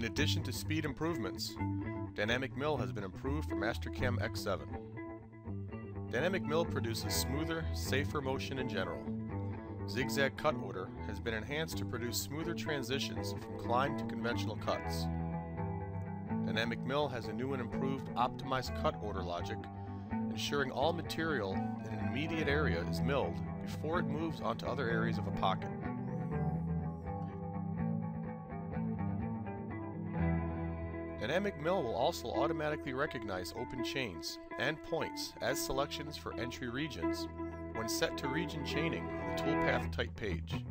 In addition to speed improvements, Dynamic Mill has been improved for Mastercam X7. Dynamic Mill produces smoother, safer motion in general. Zigzag cut order has been enhanced to produce smoother transitions from climb to conventional cuts. Dynamic Mill has a new and improved optimized cut order logic, ensuring all material in an immediate area is milled before it moves onto other areas of a pocket. Dynamic Mill will also automatically recognize open chains and points as selections for entry regions when set to region chaining on the toolpath type page.